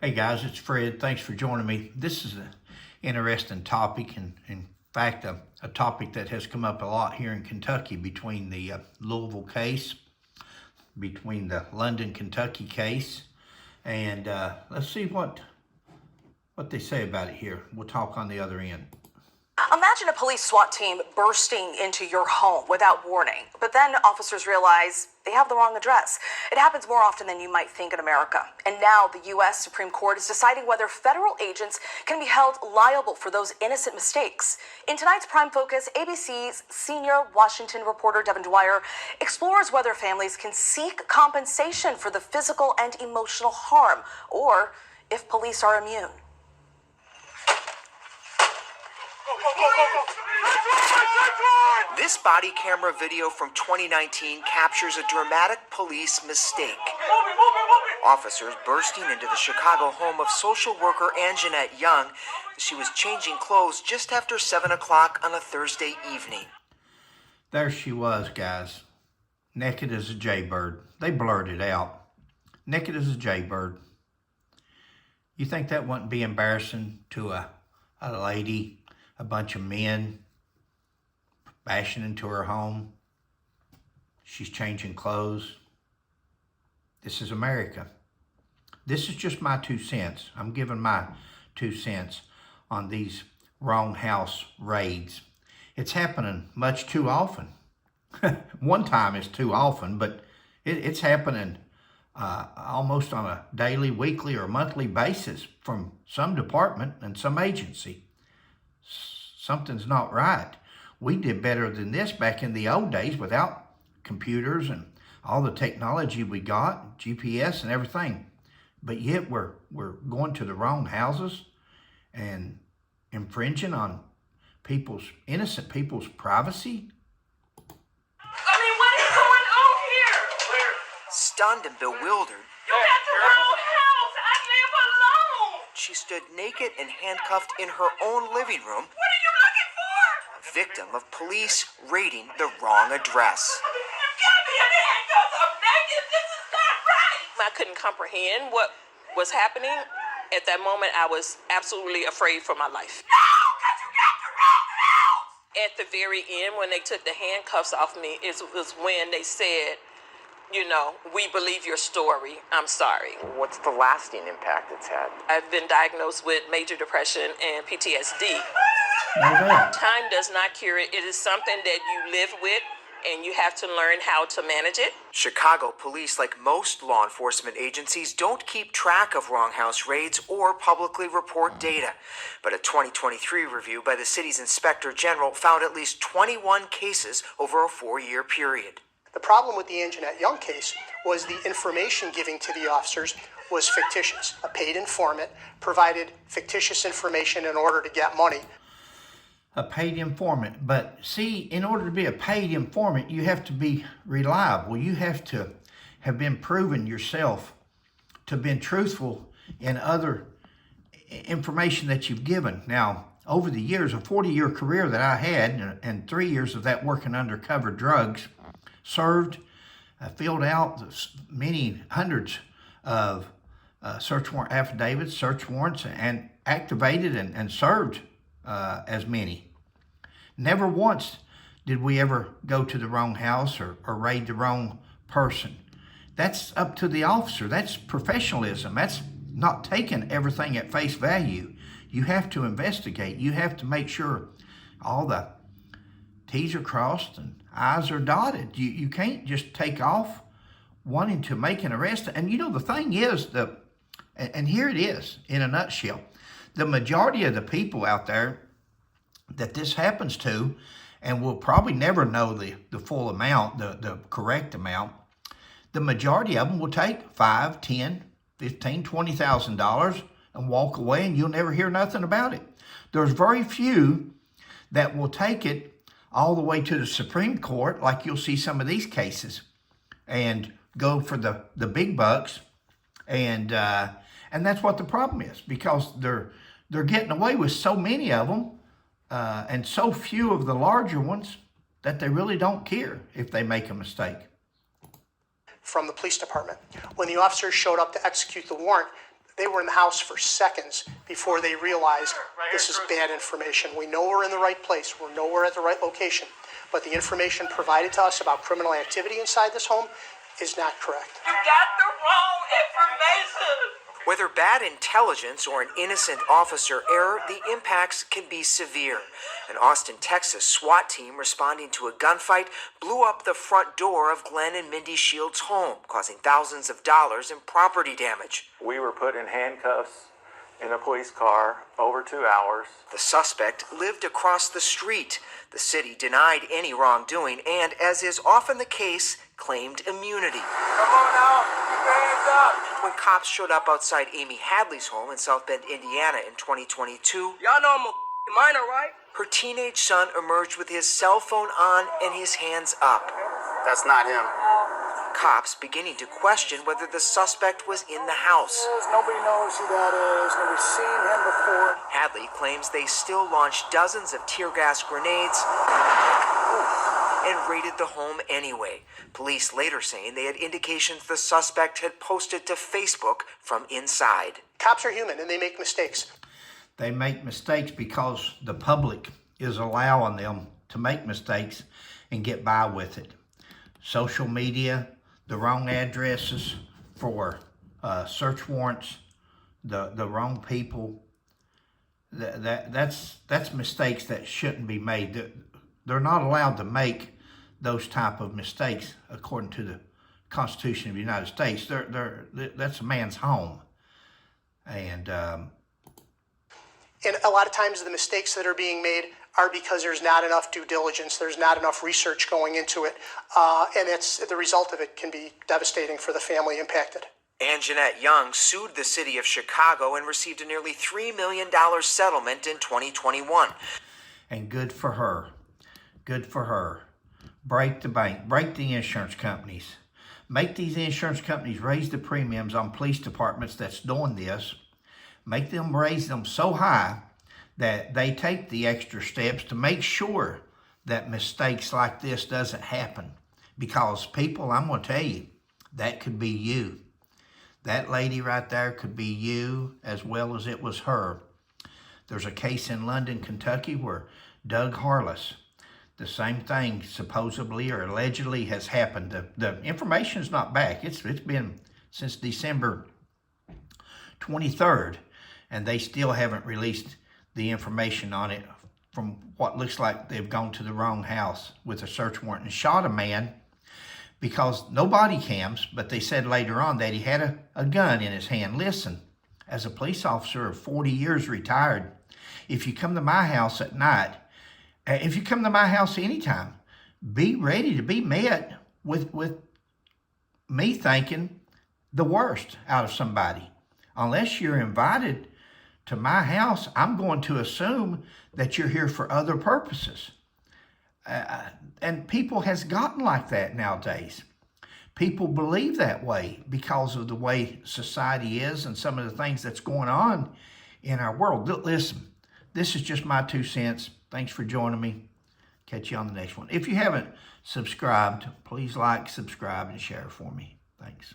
Hey guys, it's Fred. Thanks for joining me. This is an interesting topic, and in fact, a topic that has come up a lot here in Kentucky between the Louisville case, between the London, Kentucky case, and let's see what they say about it here. We'll talk on the other end. Imagine a police SWAT team bursting into your home without warning, but then officers realize they have the wrong address. It happens more often than you might think in America. And now the U.S. Supreme Court is deciding whether federal agents can be held liable for those innocent mistakes. In tonight's Prime Focus, ABC's senior Washington reporter Devin Dwyer explores whether families can seek compensation for the physical and emotional harm, or if police are immune. This body camera video from 2019 captures a dramatic police mistake. Officers bursting into the Chicago home of social worker Anjanette Young. She was changing clothes just after 7 o'clock on a Thursday evening. There she was, guys. Naked as a jaybird. They blurred it out. Naked as a jaybird. You think that wouldn't be embarrassing to a lady, a bunch of men bashing into her home? She's changing clothes. This is America. This is just my 2 cents. I'm giving my 2 cents on these wrong house raids. It's happening much too often. One time is too often, but it's happening almost on a daily, weekly, or monthly basis from some department and some agency. Something's not right. We did better than this back in the old days without computers and all the technology we got, GPS and everything. But yet we're going to the wrong houses and infringing on innocent people's privacy. I mean, what is going on here? Stunned and bewildered, You got the wrong house. I live alone. she stood naked and handcuffed in her own living room, What are you looking for? victim of police raiding the wrong address. You got me in the handcuffs. I'm naked. This is not right. I couldn't comprehend what was happening. At that moment, I was absolutely afraid for my life. No, because you got the wrong house. At the very end, when they took the handcuffs off me, it was when they said, you know, we believe your story. I'm sorry. What's the lasting impact it's had? I've been diagnosed with major depression and PTSD. Know that. Time does not cure it. It is something that you live with, and you have to learn how to manage it. Chicago police, like most law enforcement agencies, don't keep track of wrong house raids or publicly report data. But a 2023 review by the city's inspector general found at least 21 cases over a 4-year period. The problem with the Anjanette Young case was the information giving to the officers was fictitious. A paid informant provided fictitious information in order to get money. A paid informant. But see, in order to be a paid informant, you have to be reliable. You have to have been proven yourself to have been truthful in other information that you've given. Now, over the years, a 40-year career that I had, and 3 years of that working undercover drugs, filled out many hundreds of search warrant affidavits, search warrants, and activated and served as many. Never once did we ever go to the wrong house or raid the wrong person. That's up to the officer. That's professionalism. That's not taking everything at face value. You have to investigate. You have to make sure all the T's are crossed and I's are dotted. You can't just take off wanting to make an arrest. And you know, the thing is, and here it is in a nutshell, the majority of the people out there that this happens to, and we'll probably never know the full amount, the correct amount, the majority of them will take $5, $10, $15, $20,000 and walk away, and you'll never hear nothing about it. There's very few that will take it all the way to the Supreme Court, like you'll see some of these cases, and go for the big bucks, and that's what the problem is, because they're getting away with so many of them, and so few of the larger ones that they really don't care if they make a mistake. From the police department. When the officers showed up to execute the warrant, They were in the house for seconds before they realized this is bad information. We know we're in the right place. We know we're at the right location. But the information provided to us about criminal activity inside this home is not correct. You got the wrong information. Whether bad intelligence or an innocent officer error, the impacts can be severe. An Austin, Texas SWAT team responding to a gunfight blew up the front door of Glenn and Mindy Shields' home, causing thousands of dollars in property damage. We were put in handcuffs in a police car over 2 hours. The suspect lived across the street. The city denied any wrongdoing and, as is often the case, claimed immunity. Come on out, keep your hands up. When cops showed up outside Amy Hadley's home in South Bend, Indiana in 2022, Y'all know I'm a minor, right? her teenage son emerged with his cell phone on and his hands up. That's not him. Cops beginning to question whether the suspect was in the house. Nobody knows who that is. Nobody's seen him before. Hadley claims they still launched dozens of tear gas grenades and raided the home anyway. Police later saying they had indications the suspect had posted to Facebook from inside. Cops are human and they make mistakes. They make mistakes because the public is allowing them to make mistakes and get by with it. Social media, the wrong addresses for search warrants, the wrong people. That's mistakes that shouldn't be made. They're not allowed to make those type of mistakes according to the Constitution of the United States. That's a man's home, and a lot of times the mistakes that are being made are because there's not enough due diligence, there's not enough research going into it, and the result of it can be devastating for the family impacted. Anjanette Young sued the city of Chicago and received a nearly $3 million settlement in 2021. And good for her. Good for her. Break the bank. Break the insurance companies. Make these insurance companies raise the premiums on police departments that's doing this. Make them raise them so high that they take the extra steps to make sure that mistakes like this doesn't happen. Because people, I'm going to tell you, that could be you. That lady right there could be you as well as it was her. There's a case in London, Kentucky where Doug Harless, the same thing supposedly or allegedly has happened. The information's not back. It's been since December 23rd, and they still haven't released the information on it from what looks like they've gone to the wrong house with a search warrant and shot a man because no body cams, but they said later on that he had a gun in his hand. Listen, as a police officer of 40 years retired, if you come to my house at night, if you come to my house anytime, be ready to be met with me thinking the worst out of somebody. Unless you're invited to my house, I'm going to assume that you're here for other purposes. And people has gotten like that nowadays. People believe that way because of the way society is and some of the things that's going on in our world. Listen, this is just my 2 cents. Thanks for joining me. Catch you on the next one. If you haven't subscribed, please like, subscribe, and share for me. Thanks.